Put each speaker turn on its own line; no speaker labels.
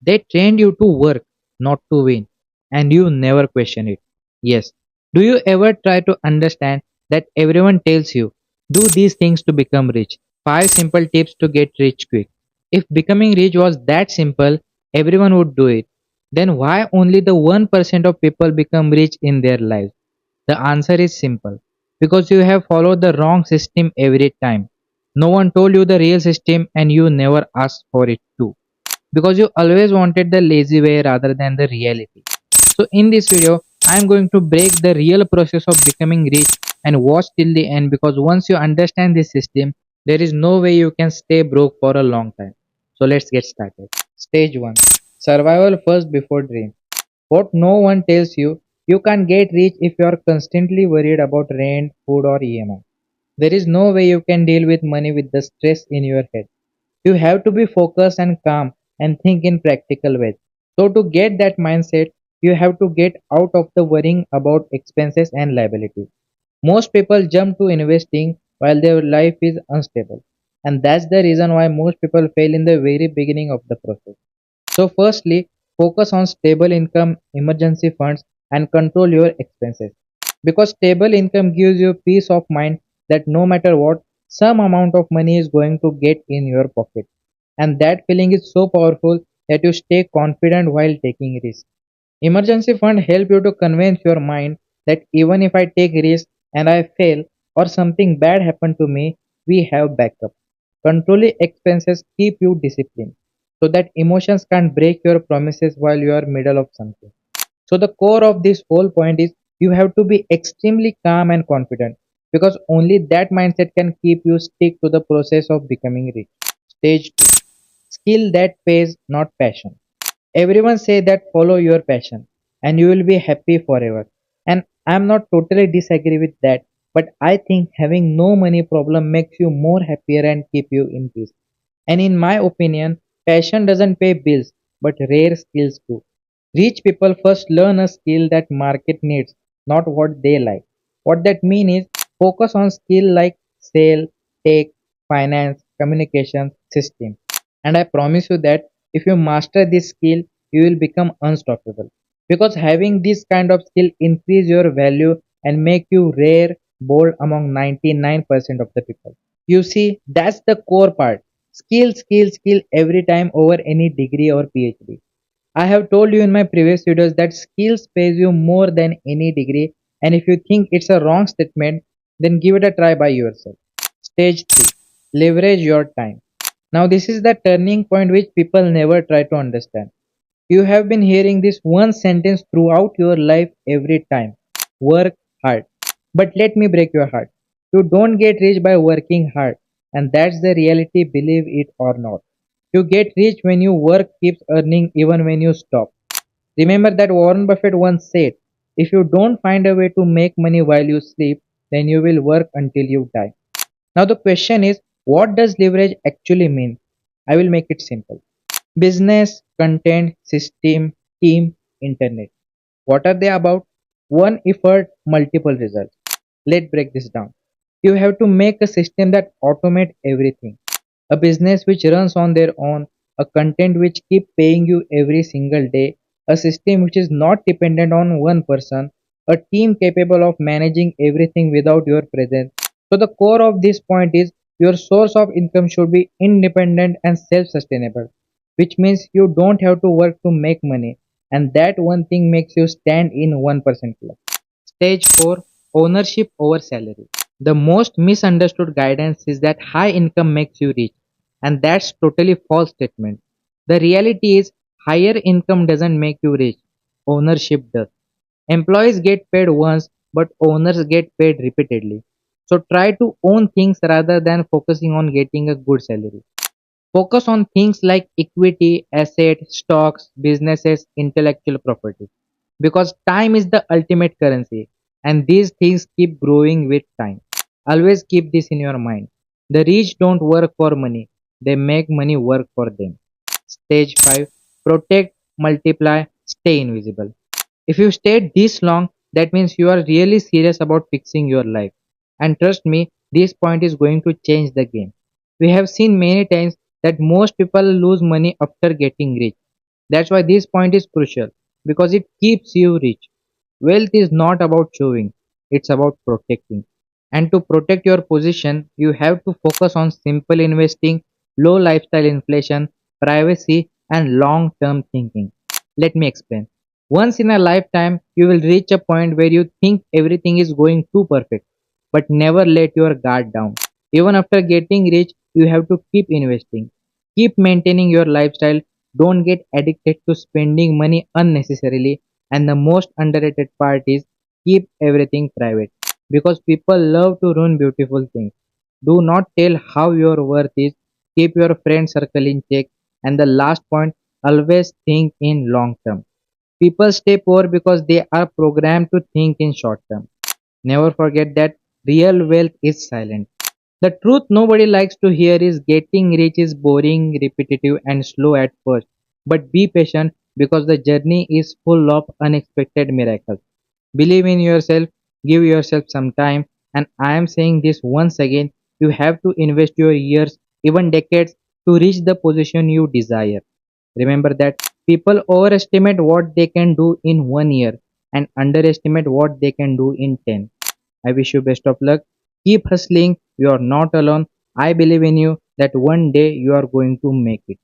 They trained you to work, not to win, and you never question it. Yes. Do you ever try to understand that everyone tells you, do these things to become rich? 5 simple tips to get rich quick. If becoming rich was that simple, everyone would do it. Then why only the 1% of people become rich in their lives? The answer is simple. Because you have followed the wrong system every time. No one told you the real system and you never asked for it too. Because you always wanted the lazy way rather than the reality. So in this video, I am going to break the real process of becoming rich and watch till the end, because once you understand this system, there is no way you can stay broke for a long time. So let's get started. Stage 1. Survival first before dream. What no one tells you, you can't get rich if you are constantly worried about rent, food or EMI. There is no way you can deal with money with the stress in your head. You have to be focused and calm and think in practical ways. So to get that mindset, you have to get out of the worrying about expenses and liabilities. Most people jump to investing while their life is unstable. And that's the reason why most people fail in the very beginning of the process. So firstly, focus on stable income, emergency funds and control your expenses. Because stable income gives you peace of mind that no matter what, some amount of money is going to get in your pocket. And that feeling is so powerful that you stay confident while taking risks. Emergency fund help you to convince your mind that even if I take risk and I fail or something bad happen to me, we have backup. Controlling expenses keep you disciplined so that emotions can't break your promises while you are middle of something. So the core of this whole point is you have to be extremely calm and confident, because only that mindset can keep you stick to the process of becoming rich. Stage 2. Skill that pays, not passion. Everyone say that follow your passion and you will be happy forever. And I'm not totally disagree with that, but I think having no money problem makes you more happier and keep you in peace. And in my opinion, passion doesn't pay bills, but rare skills do. Rich people first learn a skill that market needs, not what they like. What that mean is focus on skill like sale, tech, finance, communication, system. And I promise you that if you master this skill, you will become unstoppable. Because having this kind of skill increase your value and make you rare, bold among 99% of the people. You see, that's the core part. Skill, skill, skill every time over any degree or PhD. I have told you in my previous videos that skills pays you more than any degree, and if you think it's a wrong statement, then give it a try by yourself. Stage 3. Leverage your time. Now, this is the turning point which people never try to understand. You have been hearing this one sentence throughout your life every time: work hard. But let me break your heart. You don't get rich by working hard, and that's the reality, believe it or not. You get rich when your work keeps earning even when you stop. Remember that Warren Buffett once said, if you don't find a way to make money while you sleep, then you will work until you die. Now the question is, what does leverage actually mean? I will make it simple. Business, content, system, team, internet. What are they about? One effort, multiple results. Let's break this down. You have to make a system that automates everything. A business which runs on their own, a content which keep paying you every single day, a system which is not dependent on one person, a team capable of managing everything without your presence. So the core of this point is your source of income should be independent and self-sustainable, which means you don't have to work to make money, and that one thing makes you stand in 1% club. Stage 4. Ownership over salary. The most misunderstood guidance is that high income makes you rich, and that's totally false statement. The reality is higher income doesn't make you rich, ownership does. Employees get paid once, but owners get paid repeatedly. So try to own things rather than focusing on getting a good salary. Focus on things like equity, asset, stocks, businesses, intellectual property. Because time is the ultimate currency, and these things keep growing with time. Always keep this in your mind. The rich don't work for money, they make money work for them. Stage 5. Protect, multiply, stay invisible. If you stayed this long, that means you are really serious about fixing your life. And trust me, this point is going to change the game. We have seen many times that most people lose money after getting rich. That's why this point is crucial because it keeps you rich. Wealth is not about showing, it's about protecting. And to protect your position, you have to focus on simple investing, low lifestyle inflation, privacy, and long term thinking. Let me explain. Once in a lifetime, you will reach a point where you think everything is going too perfect, but never let your guard down. Even after getting rich, you have to keep investing, keep maintaining your lifestyle, don't get addicted to spending money unnecessarily, and the most underrated part is keep everything private because people love to ruin beautiful things. Do not tell how your worth is, keep your friend circle in check, and the last point, always think in long term. People stay poor because they are programmed to think in short term. Never forget that real wealth is silent. The truth nobody likes to hear is getting rich is boring, repetitive, and slow at first. But be patient because the journey is full of unexpected miracles. Believe in yourself, give yourself some time, and I am saying this once again you have to invest your years, even decades, to reach the position you desire. Remember that people overestimate what they can do in 1 year and underestimate what they can do in 10. I wish you best of luck. Keep hustling. You are not alone. I believe in you that one day you are going to make it.